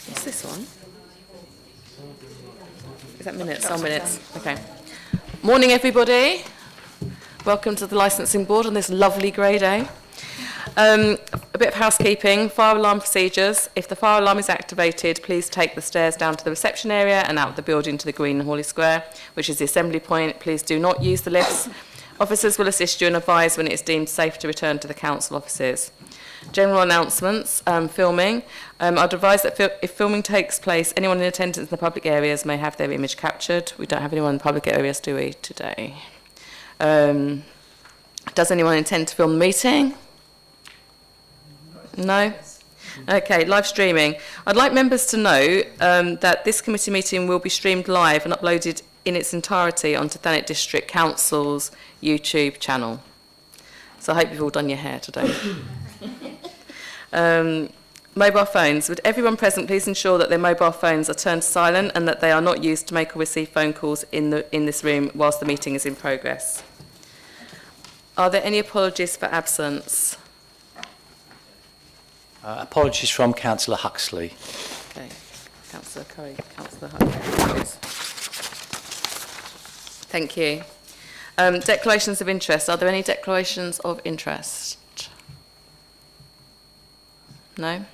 What's this one? Is that minutes? Oh, minutes. Okay. Morning, everybody. Welcome to the Licensing Board on this lovely grey day. A bit of housekeeping, fire alarm procedures. If the fire alarm is activated, please take the stairs down to the reception area and out of the building to the Green and Hawley Square, which is the assembly point. Please do not use the lifts. Officers will assist you and advise when it is deemed safe to return to the council offices. General announcements, filming. I'd advise that if filming takes place, anyone in attendance in the public areas may have their image captured. We don't have anyone in the public areas, do we, today? Does anyone intend to film the meeting? No? Okay, live streaming. I'd like members to know that this committee meeting will be streamed live and uploaded in its entirety onto Thanet District Council's YouTube channel. So I hope you've all done your hair today. Mobile phones. Would everyone present please ensure that their mobile phones are turned silent and that they are not used to make or receive phone calls in this room whilst the meeting is in progress? Are there any apologies for absence? Apologies from Councillor Huxley. Okay, Councillor Curry, Councillor Huxley. Thank you. Declarations of interest. Are there any declarations of interest? No?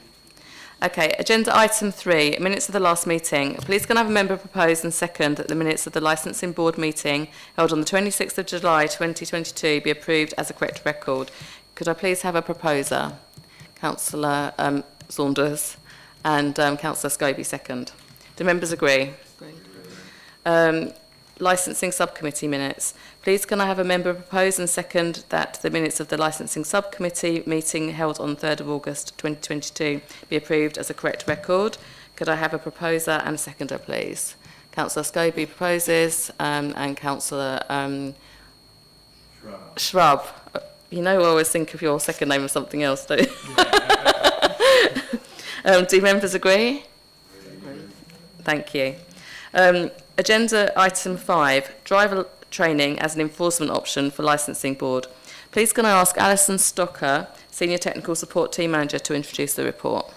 Okay, agenda item 3, minutes of the last meeting. Please can I have a member propose and second that the minutes of the Licensing Board meeting held on the 26th of July 2022 be approved as a correct record. Could I please have a proposer? Councillor Saunders and Councillor Scobie second. Do members agree? Licensing Subcommittee minutes. Please can I have a member propose and second that the minutes of the Licensing Subcommittee meeting held on 3rd of August 2022 be approved as a correct record. Could I have a proposer and a seconder, please? Councillor Scobie proposes and Councillor Shrub. You know I always think of your second name as something else, don't you? Do members agree? Thank you. Agenda item 5, driver training as an enforcement option for Licensing Board. Please can I ask Alison Stocker, Senior Technical Support Team Manager, to introduce the report.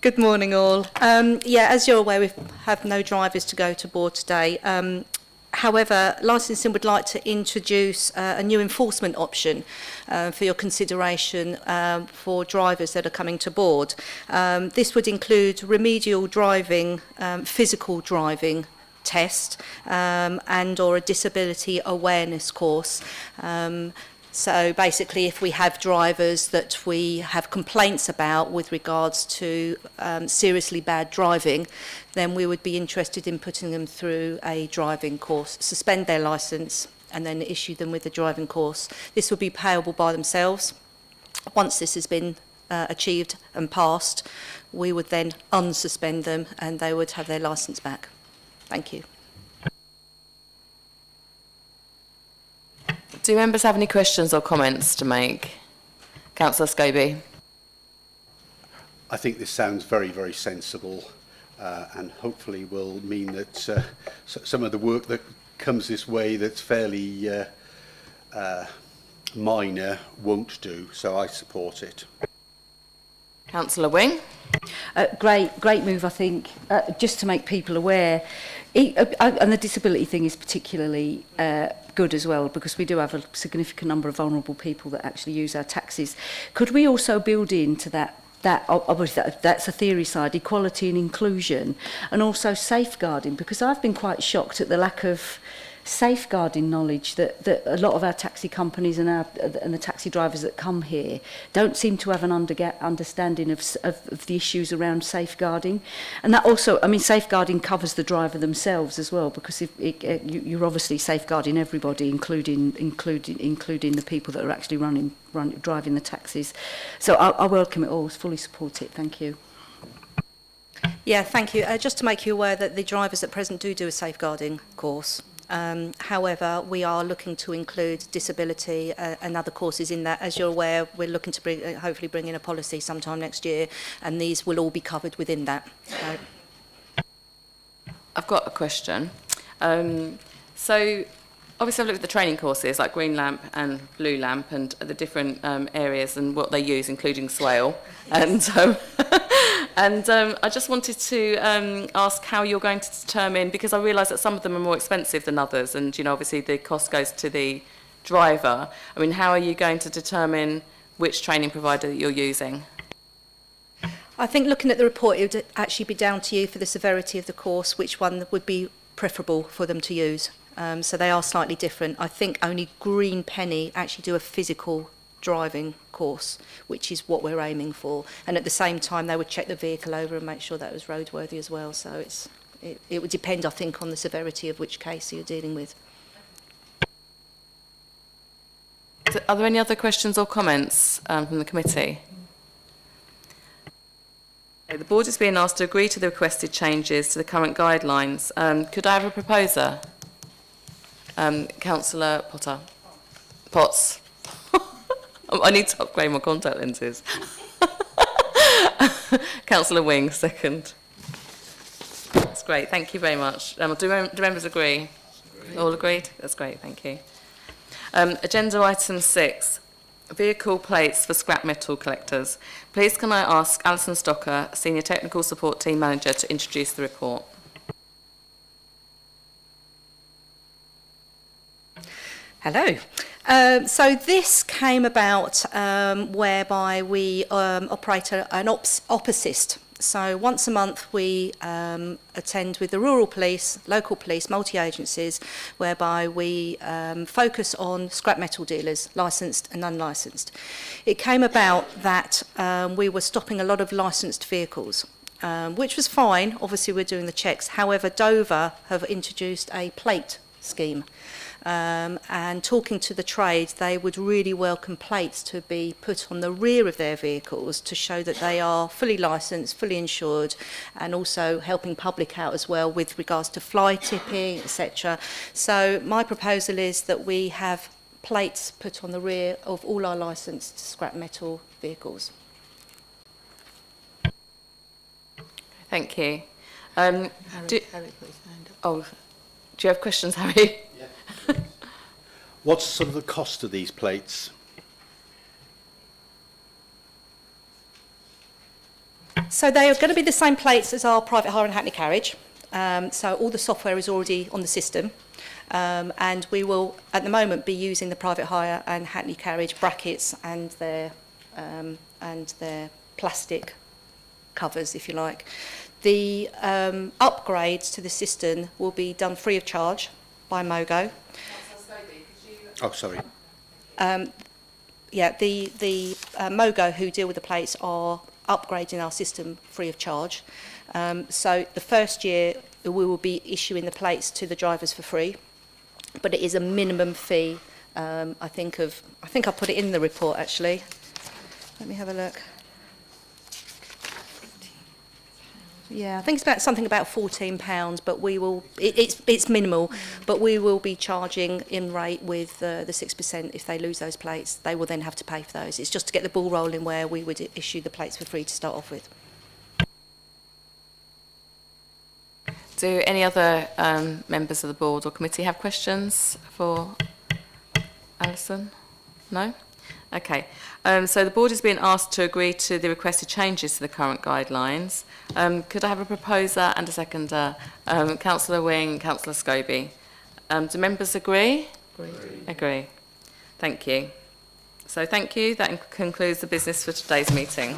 Good morning all. As you're aware, we have no drivers to go to board today. However, Licensing would like to introduce a new enforcement option for your consideration for drivers that are coming to board. This would include remedial driving, physical driving test and or a disability awareness course. So basically, if we have drivers that we have complaints about with regards to seriously bad driving, then we would be interested in putting them through a driving course, suspend their licence and then issue them with a driving course. This would be payable by themselves. Once this has been achieved and passed, we would then unsuspend them and they would have their licence back. Thank you. Do members have any questions or comments to make? Councillor Scobie. I think this sounds very, very sensible and hopefully will mean that some of the work that comes this way that's fairly minor won't do, so I support it. Councillor Wing. Great move, I think, just to make people aware. And the disability thing is particularly good as well, because we do have a significant number of vulnerable people that actually use our taxis. Could we also build into obviously that's a theory side, equality and inclusion, and also safeguarding, because I've been quite shocked at the lack of safeguarding knowledge that a lot of our taxi companies and the taxi drivers that come here don't seem to have an understanding of the issues around safeguarding. And that also, I mean, safeguarding covers the driver themselves as well, because you're obviously safeguarding everybody, including the people that are actually driving the taxis. So I welcome it all, fully support it. Thank you. Yeah, thank you. Just to make you aware that the drivers at present do a safeguarding course. However, we are looking to include disability and other courses in that. As you're aware, we're looking to hopefully bring in a policy sometime next year, and these will all be covered within that. I've got a question. So Obviously, I've looked at the training courses like green lamp and blue lamp and the different areas and what they use, including swale. And I just wanted to ask how you're going to determine, because I realise that some of them are more expensive than others, and you know, obviously the cost goes to the driver. I mean, how are you going to determine which training provider that you're using? I think looking at the report, it would actually be down to you for the severity of the course, which one would be preferable for them to use. So they are slightly different. I think only Green Penny actually do a physical driving course, which is what we're aiming for. And at the same time, they would check the vehicle over and make sure that it was roadworthy as well. So it would depend, I think, on the severity of which case you're dealing with. Are there any other questions or comments from the committee? Okay, the board is being asked to agree to the requested changes to the current guidelines. Could I have a proposer? Councillor Potts. I need to upgrade my contact lenses. Councillor Wing, second. That's great, thank you very much. Do members agree? All agreed? That's great, thank you. Agenda item 6, vehicle plates for scrap metal collectors. Please can I ask Alison Stocker, Senior Technical Support Team Manager, to introduce the report. Hello. So this came about whereby we operate an opposist. So once a month we attend with the rural police, local police, multi-agencies, whereby we focus on scrap metal dealers, licensed and unlicensed. It came about that we were stopping a lot of licensed vehicles, which was fine. Obviously we're doing the checks. However, Dover have introduced a plate scheme. And talking to the trade, they would really welcome plates to be put on the rear of their vehicles to show that they are fully licensed, fully insured, and also helping public out as well with regards to fly tipping, etc. So my proposal is that we have plates put on the rear of all our licensed scrap metal vehicles. Thank you. Do you have questions, Harry? What's sort of the cost of these plates? So they are going to be the same plates as our private hire and Hackney carriage. So all the software is already on the system. And we will, at the moment, be using the private hire and Hackney carriage brackets and their plastic covers, if you like. The upgrades to the system will be done free of charge by Mogo. Oh, sorry. Yeah, the Mogo who deal with the plates are upgrading our system free of charge. So the first year we will be issuing the plates to the drivers for free, but it is a minimum fee. I think I put it in the report actually. Let me have a look. Yeah, I think it's something about £14, but we will. It's minimal, but we will be charging in rate with the 6%. If they lose those plates, they will then have to pay for those. It's just to get the ball rolling where we would issue the plates for free to start off with. Do any other members of the board or committee have questions for Alison? No? Okay. So the board is being asked to agree to the requested changes to the current guidelines. Could I have a proposer and a seconder? Councillor Wing, Councillor Scobie. Do members agree? Agree. Thank you. So thank you. That concludes the business for today's meeting.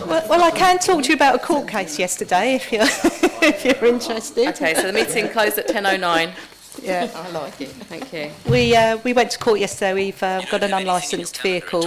Well, I can talk to you about a court case yesterday if you're if you're interested. Okay, so the meeting closed at 10:09. Yeah, I like it. Thank you. we went to court yesterday. We've got an unlicensed vehicle